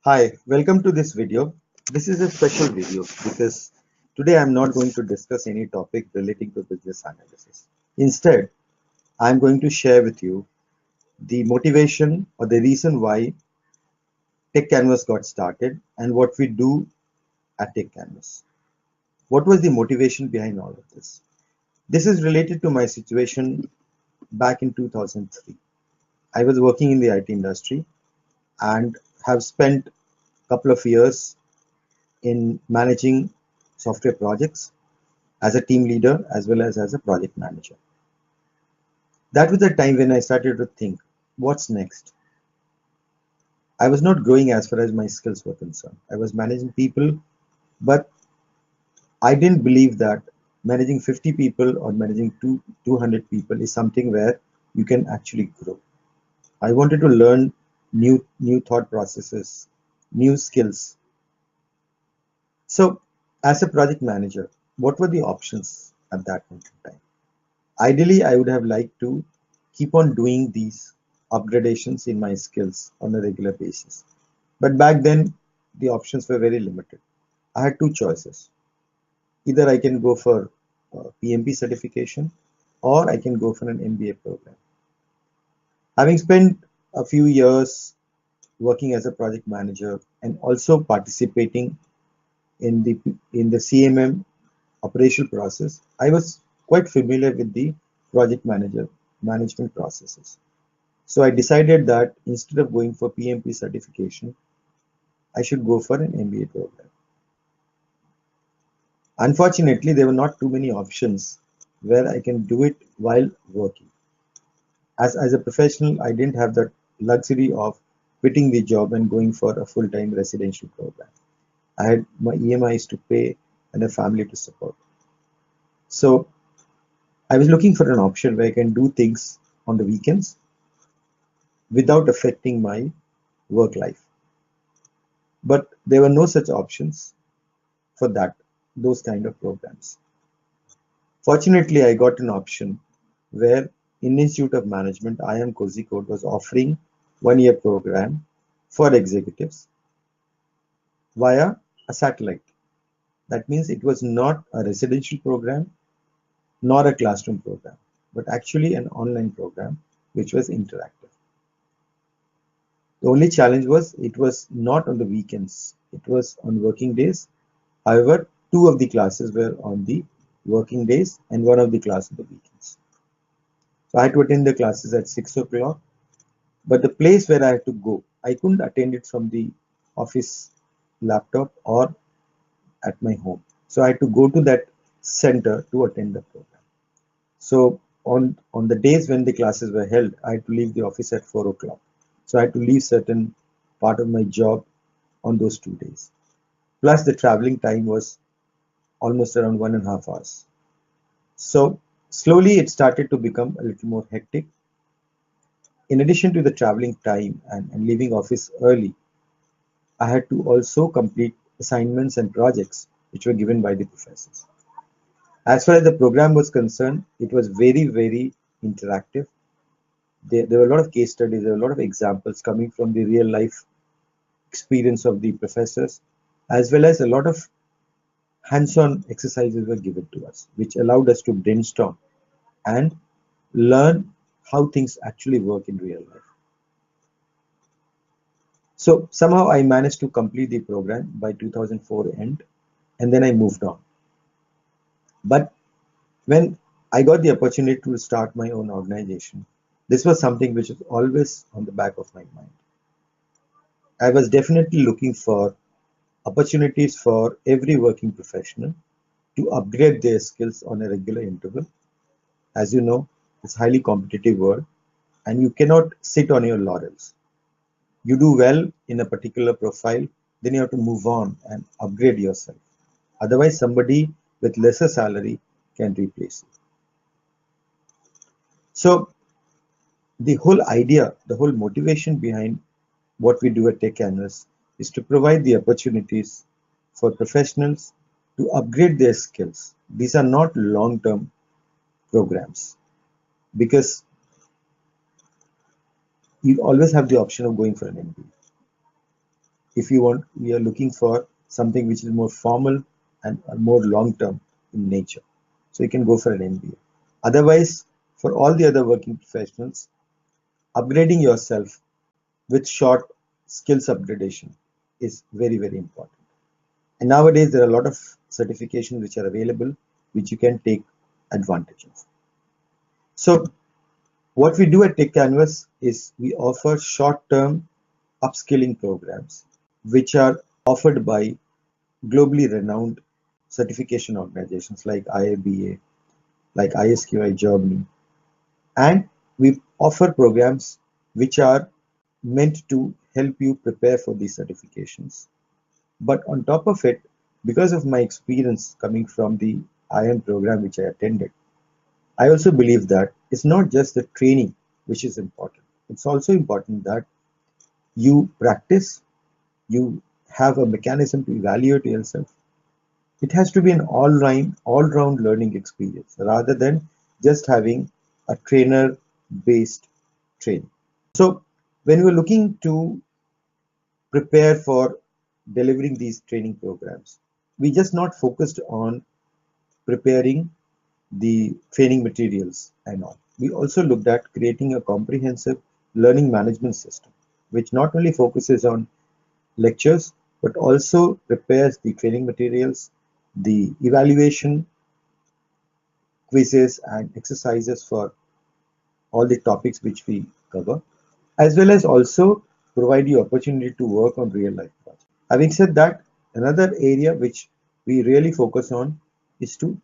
Hi, welcome to this video. This is a special video because today I'm not going to discuss any topic relating to business analysis. Instead, I'm going to share with you the motivation or the reason why Techcanvass got started and what we do at Techcanvass. What was the motivation behind all of this? This is related to my situation back in 2003. I was working in the IT industry and have spent a couple of years in managing software projects as a team leader as well as a project manager. That was the time when I started to think, what's next? I was not growing as far as my skills were concerned. I was managing people, but I didn't believe that managing 50 people or managing 200 people is something where you can actually grow. I wanted to learn new thought processes, new skills. So as a project manager, what were the options at that point in time? Ideally, I would have liked to keep on doing these upgradations in my skills on a regular basis. But back then, the options were very limited. I had two choices. Either I can go for PMP certification or I can go for an MBA program. Having spent a few years working as a project manager and also participating in the CMM operational process, I was quite familiar with the project management processes. So I decided that instead of going for PMP certification, I should go for an MBA program. Unfortunately, there were not too many options where I can do it while working. As a professional, I didn't have the luxury of quitting the job and going for a full-time residential program. I had my EMIs to pay and a family to support. So I was looking for an option where I can do things on the weekends without affecting my work life. But there were no such options for those kind of programs. Fortunately, I got an option where in Institute of Management, IIM Kozhikode was offering 1-year program for executives via a satellite. That means it was not a residential program nor a classroom program, but actually an online program which was interactive. The only challenge was it was not on the weekends, it was on working days. However, 2 of the classes were on the working days and 1 of the class on the weekends. So I had to attend the classes at 6 o'clock, but the place where I had to go, I couldn't attend it from the office laptop or at my home. So I had to go to that center to attend the program. So on the days when the classes were held, I had to leave the office at 4 o'clock. So I had to leave certain part of my job on those 2 days. Plus the traveling time was almost around 1.5 hours. So slowly it started to become a little more hectic. In addition to the traveling time and leaving office early, I had to also complete assignments and projects which were given by the professors. As far as the program was concerned, it was very interactive. There were a lot of case studies, there were a lot of examples coming from the real life experience of the professors, as well as a lot of hands-on exercises were given to us, which allowed us to brainstorm and learn how things actually work in real life. So somehow I managed to complete the program by 2004 end, and then I moved on. But when I got the opportunity to start my own organization, this was something which was always on the back of my mind. I was definitely looking for opportunities for every working professional to upgrade their skills on a regular interval. As you know, it's a highly competitive world and you cannot sit on your laurels. You do well in a particular profile, then you have to move on and upgrade yourself. Otherwise, somebody with lesser salary can replace you. So the whole idea, the whole motivation behind what we do at Techcanvass is to provide the opportunities for professionals to upgrade their skills. These are not long-term programs because you always have the option of going for an MBA. if you want, we are looking for something which is more formal and more long-term in nature. So you can go for an MBA. Otherwise, for all the other working professionals, upgrading yourself with short skills upgradation is very, very important. And nowadays, there are a lot of certifications which are available, which you can take advantage of. So what we do at Techcanvass is we offer short-term upskilling programs, which are offered by globally renowned certification organizations like IIBA, like ISQI Germany, and we offer programs which are meant to help you prepare for these certifications. But on top of it, because of my experience coming from the IM program which I attended, I also believe that it's not just the training which is important. It's also important that you practice, you have a mechanism to evaluate yourself. It has to be an all-round learning experience rather than just having a trainer-based training. So when we're looking to prepare for delivering these training programs, we just not focused on preparing the training materials and all. We also looked at creating a comprehensive learning management system, which not only focuses on lectures, but also prepares the training materials, the evaluation, quizzes, and exercises for all the topics which we cover, as well as also provide you opportunity to work on real life projects. Having said that, another area which we really focus on is to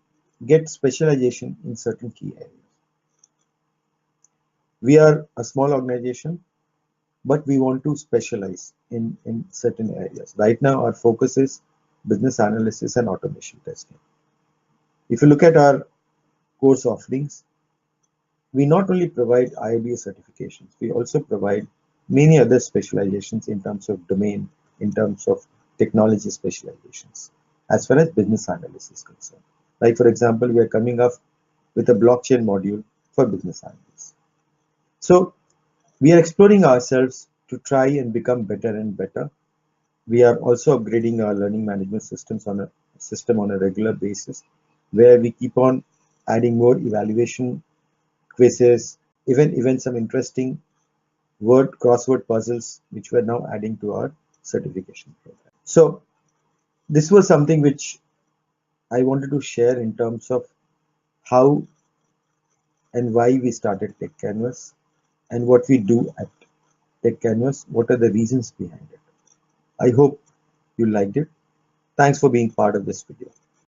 get specialization in certain key areas. We are a small organization, but we want to specialize in certain areas. Right now, our focus is business analysis and automation testing. If you look at our course offerings, we not only provide IIBA certifications, we also provide many other specializations in terms of domain, in terms of technology specializations, as far as business analysis is concerned. Like, for example, we are coming up with a blockchain module for business analysts. So we are exploring ourselves to try and become better and better. We are also upgrading our learning management systems on a regular basis, where we keep on adding more evaluation quizzes, even some interesting crossword puzzles, which we're now adding to our certification program. So this was something which I wanted to share in terms of how and why we started Techcanvass and what we do at Techcanvass, what are the reasons behind it. I hope you liked it. Thanks for being part of this video.